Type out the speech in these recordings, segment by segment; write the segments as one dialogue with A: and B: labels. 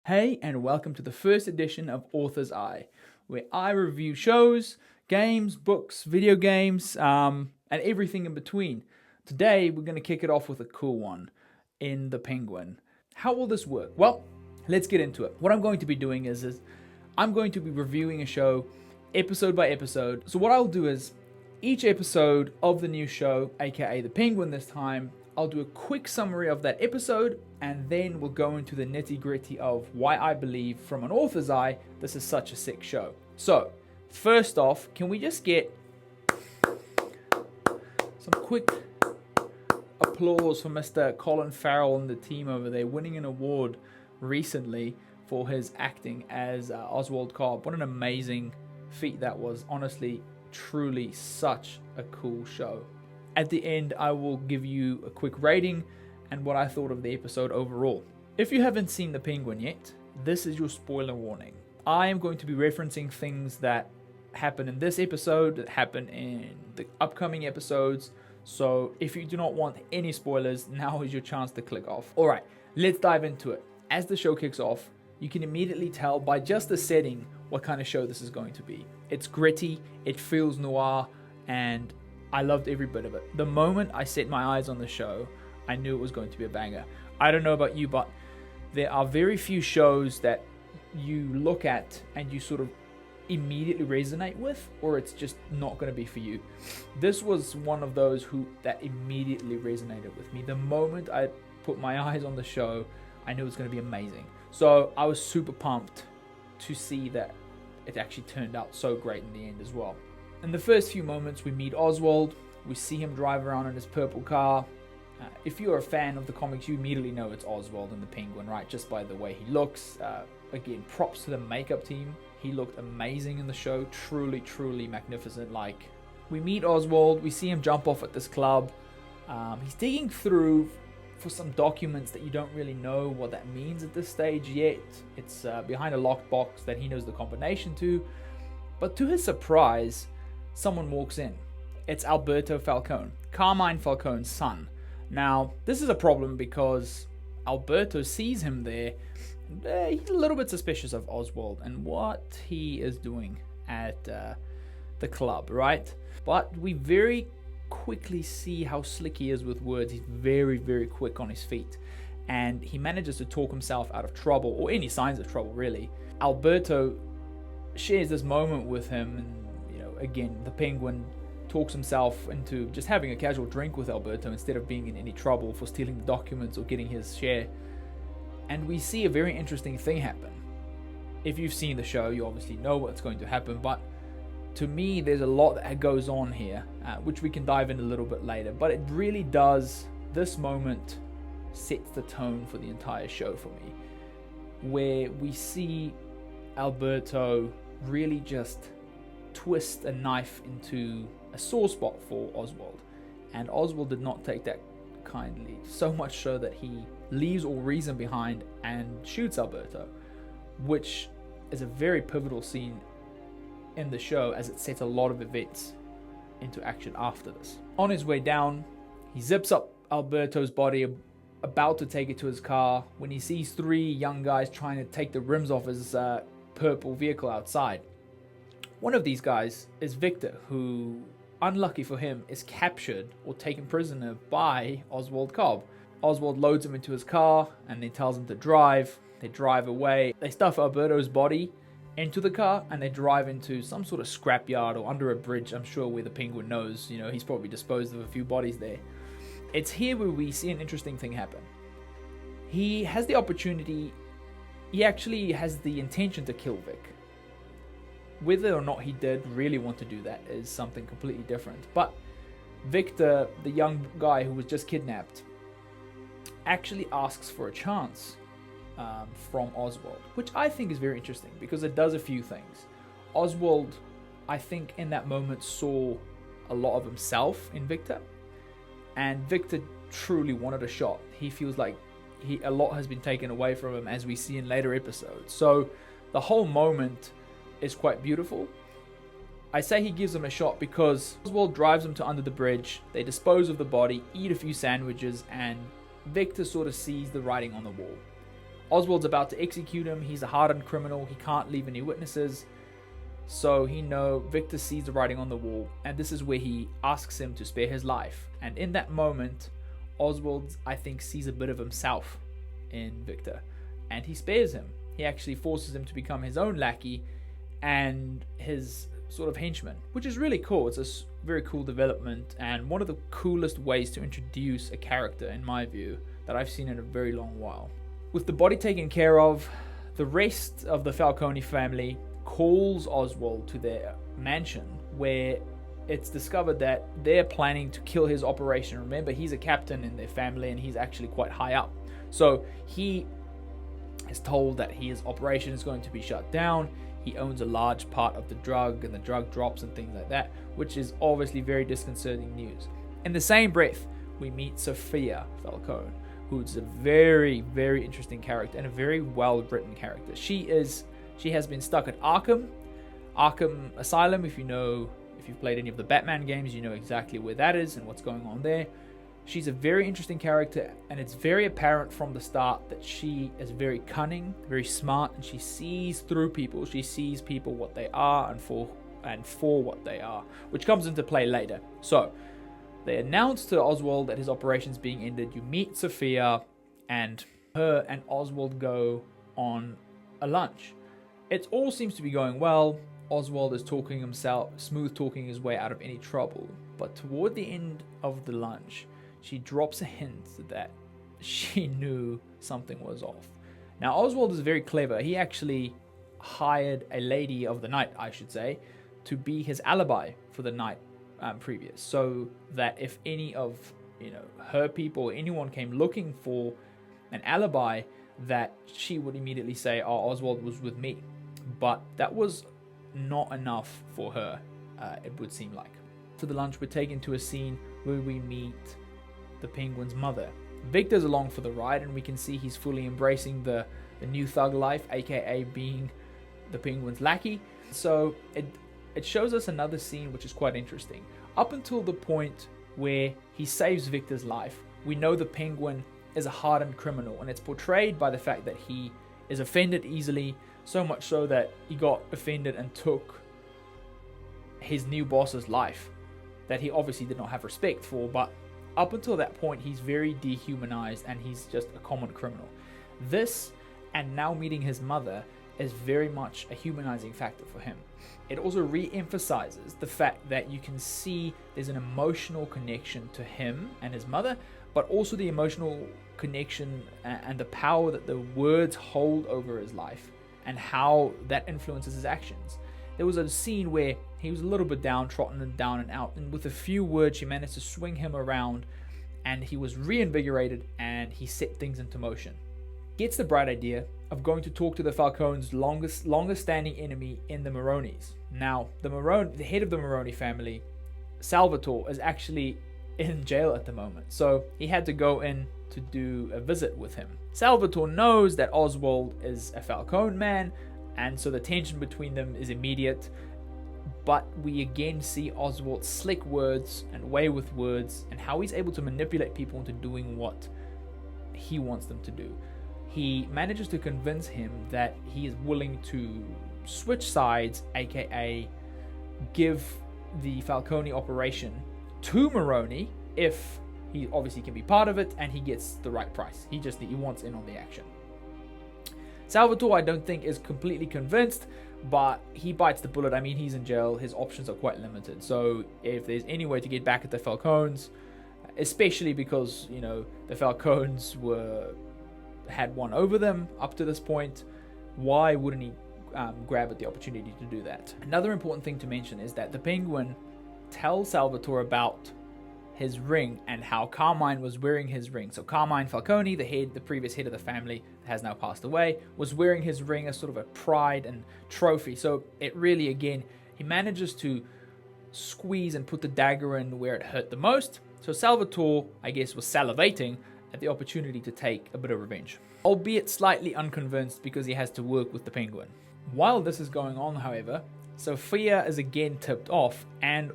A: Hey, and welcome to the first edition of Author's Eye, where I review shows, games, books, video games, and everything in between. Today, we're going to kick it off with a cool one in The Penguin. How will this work? Well, let's get into it. What I'm going to be doing is I'm going to be reviewing a show episode by episode. So what I'll do is each episode of the new show, aka The Penguin this time, I'll do a quick summary of that episode, and then we'll go into the nitty-gritty of why I believe, from an author's eye, this is such a sick show. So, first off, can we just get some quick applause for Mr. Colin Farrell and the team over there, winning an award recently for his acting as Oswald Cobb. What an amazing feat that was. Honestly, truly such a cool show. At the end, I will give you a quick rating and what I thought of the episode overall. If you haven't seen The Penguin yet, this is your spoiler warning. I am going to be referencing things that happen in this episode, that happen in the upcoming episodes. So if you do not want any spoilers, now is your chance to click off. Alright, let's dive into it. As the show kicks off, you can immediately tell by just the setting what kind of show this is going to be. It's gritty, it feels noir, and I loved every bit of it. The moment I set my eyes on the show, I knew it was going to be a banger. I don't know about you, but there are very few shows that you look at and you sort of immediately resonate with, or it's just not going to be for you. This was one of those that immediately resonated with me. The moment I put my eyes on the show, I knew it was going to be amazing. So I was super pumped to see that it actually turned out so great in the end as well. In the first few moments, we meet Oswald. We see him drive around in his purple car. If you're a fan of the comics, you immediately know it's Oswald and the Penguin, right? Just by the way he looks. Again, props to the makeup team. He looked amazing in the show. Truly, truly magnificent. Like, we meet Oswald. We see him jump off at this club. He's digging through for some documents that you don't really know what that means at this stage yet. It's behind a locked box that he knows the combination to. But to his surprise, someone walks in. It's Alberto Falcone, Carmine Falcone's son. Now, this is a problem because Alberto sees him there. And, he's a little bit suspicious of Oswald and what he is doing at the club, right? But we very quickly see how slick he is with words. He's very, very quick on his feet. And he manages to talk himself out of trouble, or any signs of trouble, really. Alberto shares this moment with him, and again, the Penguin talks himself into just having a casual drink with Alberto instead of being in any trouble for stealing the documents or getting his share. And we see a very interesting thing happen. If you've seen the show, you obviously know what's going to happen, but to me, there's a lot that goes on here, which we can dive in a little bit later. But it really does, this moment sets the tone for the entire show for me, where we see Alberto really just twist a knife into a sore spot for Oswald, and Oswald did not take that kindly, so much so that he leaves all reason behind and shoots Alberto, which is a very pivotal scene in the show as it sets a lot of events into action after this. On his way down, he zips up Alberto's body, about to take it to his car, when he sees three young guys trying to take the rims off his purple vehicle outside. One of these guys is Victor, who, unlucky for him, is captured or taken prisoner by Oswald Cobb. Oswald loads him into his car and then tells him to drive. They drive away. They stuff Alberto's body into the car and they drive into some sort of scrapyard or under a bridge, I'm sure, where the Penguin knows, he's probably disposed of a few bodies there. It's here where we see an interesting thing happen. He has the opportunity, he actually has the intention to kill Vic. Whether or not he did really want to do that is something completely different. But Victor, the young guy who was just kidnapped, actually asks for a chance from Oswald, which I think is very interesting because it does a few things. Oswald, I think, in that moment saw a lot of himself in Victor, and Victor truly wanted a shot. He feels like a lot has been taken away from him, as we see in later episodes. So the whole moment is quite beautiful. I say he gives him a shot because Oswald drives him to under the bridge. They dispose of the body, eat a few sandwiches, and Victor sort of sees the writing on the wall. Oswald's about to execute him. He's a hardened criminal. He can't leave any witnesses. So Victor sees the writing on the wall, and this is where he asks him to spare his life. And in that moment, Oswald, I think, sees a bit of himself in Victor, and he spares him. He actually forces him to become his own lackey and his sort of henchman, which is really cool. It's a very cool development, and one of the coolest ways to introduce a character, in my view, that I've seen in a very long while. With the body taken care of, the rest of the Falcone family calls Oswald to their mansion, where it's discovered that they're planning to kill his operation. Remember, he's a captain in their family, and he's actually quite high up. So he is told that his operation is going to be shut down. He owns a large part of the drug, and the drug drops and things like that, which is obviously very disconcerting news. In the same breath, we meet Sophia Falcone, who's a very, very interesting character and a very well-written character. She has been stuck at Arkham Asylum. If you've played any of the Batman games, you know exactly where that is and what's going on there. She's a very interesting character, and it's very apparent from the start that she is very cunning, very smart, and she sees through people. She sees people what they are and for what they are, which comes into play later. So they announce to Oswald that his operation's being ended. You meet Sophia, and her and Oswald go on a lunch. It all seems to be going well. Oswald is smooth talking his way out of any trouble. But toward the end of the lunch, she drops a hint that she knew something was off. Now, Oswald is very clever. He actually hired a lady of the night, I should say, to be his alibi for the night previous, so that if any of her people or anyone came looking for an alibi, that she would immediately say, "Oh, Oswald was with me." But that was not enough for her, it would seem like. For the lunch, we're taken to a scene where we meet the Penguin's mother. Victor's along for the ride, and we can see he's fully embracing the new thug life, aka being the Penguin's lackey. So it shows us another scene which is quite interesting. Up until the point where he saves Victor's life, we know the Penguin is a hardened criminal, and it's portrayed by the fact that he is offended easily, so much so that he got offended and took his new boss's life, that he obviously did not have respect for. But up until that point, he's very dehumanized, and he's just a common criminal. This, and now meeting his mother, is very much a humanizing factor for him. It also re-emphasizes the fact that you can see there's an emotional connection to him and his mother, but also the emotional connection and the power that the words hold over his life, and how that influences his actions. There was a scene where he was a little bit downtrodden and down and out, and with a few words she managed to swing him around, and he was reinvigorated, and he set things into motion. Gets the bright idea of going to talk to the Falcone's longest standing enemy in the Maronis. Now, the head of the Maroni family, Salvatore, is actually in jail at the moment, so he had to go in to do a visit with him. Salvatore knows that Oswald is a Falcone man, and so the tension between them is immediate. But we again see Oswald's slick words and way with words, and how he's able to manipulate people into doing what he wants them to do. He manages to convince him that he is willing to switch sides, aka give the Falcone operation to Maroni if he obviously can be part of it and he gets the right price. He wants in on the action. Salvatore, I don't think, is completely convinced, but he bites the bullet. I mean, he's in jail. His options are quite limited. So if there's any way to get back at the Falcones, especially because, the Falcones had one over them up to this point, why wouldn't he grab at the opportunity to do that? Another important thing to mention is that the Penguin tells Salvatore about his ring and how Carmine was wearing his ring. So Carmine Falcone, the previous head of the family that has now passed away, was wearing his ring as sort of a pride and trophy. So it really, again, he manages to squeeze and put the dagger in where it hurt the most. So Salvatore, I guess, was salivating at the opportunity to take a bit of revenge, albeit slightly unconvinced because he has to work with the Penguin. While this is going on, however, Sophia is again tipped off,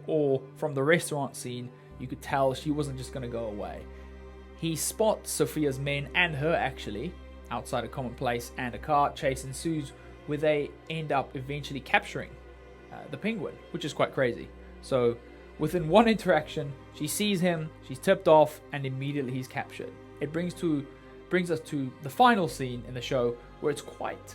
A: or from the restaurant scene, you could tell she wasn't just going to go away. He spots Sophia's men, and her actually, outside a common place, and a car chase ensues where they end up eventually capturing the Penguin, which is quite crazy. So within one interaction, she sees him, she's tipped off, and immediately he's captured. It brings us to the final scene in the show, where it's quite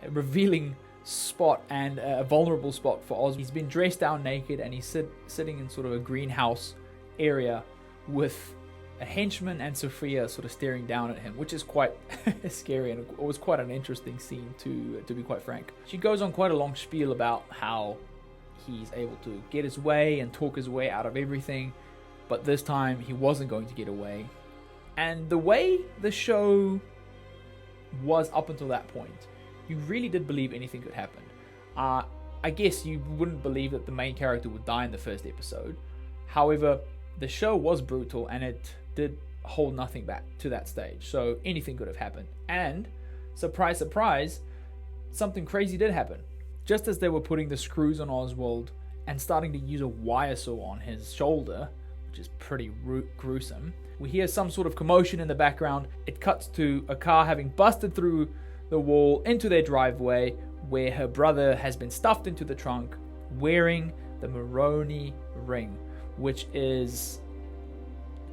A: a revealing spot and a vulnerable spot for Oz. He's been dressed down naked, and he's sitting in sort of a greenhouse area with a henchman and Sophia sort of staring down at him, which is quite scary, and it was quite an interesting scene to be quite frank. She goes on quite a long spiel about how he's able to get his way and talk his way out of everything, but this time he wasn't going to get away. And the way the show was up until that point, you really did believe anything could happen. I guess you wouldn't believe that the main character would die in the first episode. However, the show was brutal, and it did hold nothing back to that stage, so anything could have happened. And surprise, surprise, something crazy did happen. Just as they were putting the screws on Oswald and starting to use a wire saw on his shoulder, which is pretty gruesome, we hear some sort of commotion in the background. It cuts to a car having busted through the wall into their driveway, where her brother has been stuffed into the trunk wearing the Maroney ring, which is...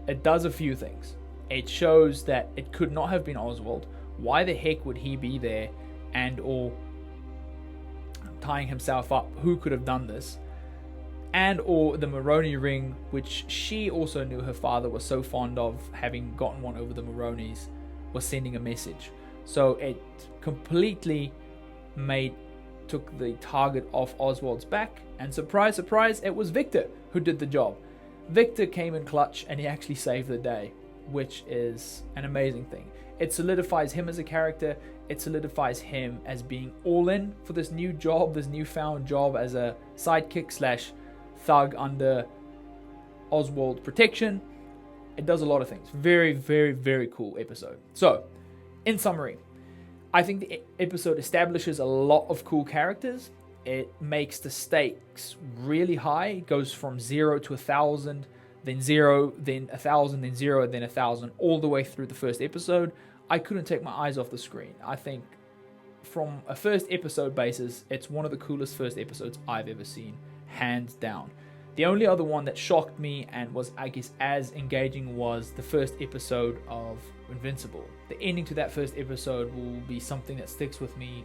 A: it does a few things. It shows that it could not have been Oswald. Why the heck would he be there and or tying himself up? Who could have done this? And or the Maroney ring, which she also knew her father was so fond of, having gotten one over the Maroneys, was sending a message. So it completely took the target off Oswald's back, and surprise, surprise, it was Victor who did the job. Victor came in clutch, and he actually saved the day, which is an amazing thing. It solidifies him as a character. It solidifies him as being all in for this new job, this newfound job as a sidekick / thug under Oswald's protection. It does a lot of things. Very, very, very cool episode. So, in summary, I think the episode establishes a lot of cool characters. It makes the stakes really high. It goes from 0 to 1,000, then 0, then 1,000, then 0, then 1,000, all the way through the first episode. I couldn't take my eyes off the screen. I think from a first episode basis, it's one of the coolest first episodes I've ever seen, hands down. The only other one that shocked me and was, I guess, as engaging was the first episode of Invincible. The ending to that first episode will be something that sticks with me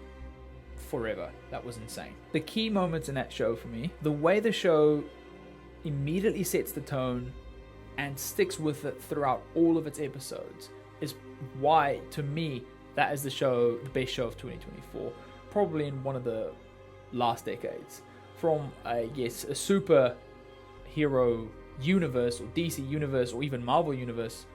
A: forever. That was insane. The key moments in that show for me, the way the show immediately sets the tone and sticks with it throughout all of its episodes, is why, to me, that is the best show of 2024, probably in one of the last decades. From, I guess, a superhero universe, or DC universe, or even Marvel universe,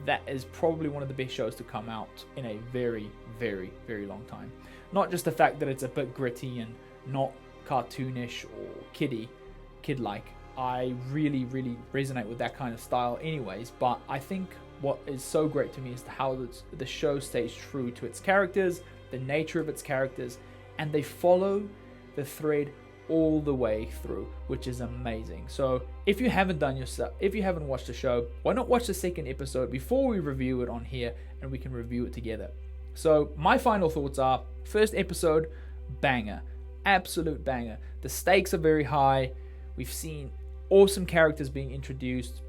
A: that is probably one of the best shows to come out in a very, very, very long time. Not just the fact that it's a bit gritty and not cartoonish or kid-like. I really, really resonate with that kind of style anyways, but I think what is so great to me is how the show stays true to its characters, the nature of its characters, and they follow the thread all the way through, which is amazing. So if you haven't watched the show, why not watch the second episode before we review it on here, and we can review it together. So my final thoughts are, first episode, banger, absolute banger. The stakes are very high. We've seen awesome characters being introduced.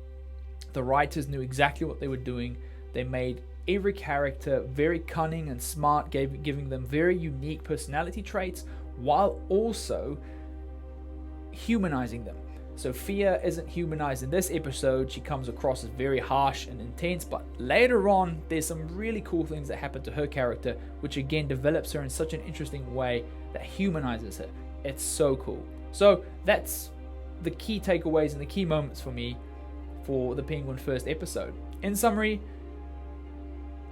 A: The writers knew exactly what they were doing. They made every character very cunning and smart, giving them very unique personality traits, while also humanizing them. Sophia isn't humanized in this episode. She comes across as very harsh and intense, but later on there's some really cool things that happen to her character, which again develops her in such an interesting way that humanizes her. It's so cool. So that's the key takeaways and the key moments for me for the Penguin first episode. In summary,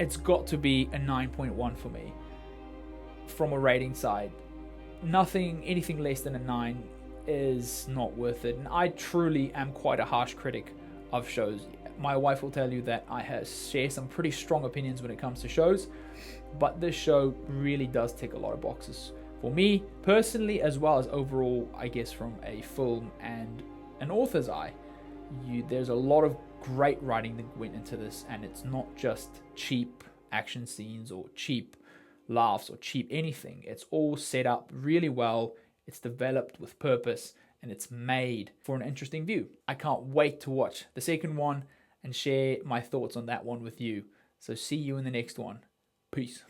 A: it's got to be a 9.1 for me from a rating side. Anything less than a 9 is not worth it, and I truly am quite a harsh critic of shows. My wife will tell you that I share some pretty strong opinions when it comes to shows, but this show really does tick a lot of boxes for me personally, as well as overall, I guess, from a film and an author's eye. There's a lot of great writing that went into this, and it's not just cheap action scenes or cheap laughs or cheap anything. It's all set up really well. It's developed with purpose and it's made for an interesting view. I can't wait to watch the second one and share my thoughts on that one with you. So see you in the next one. Peace.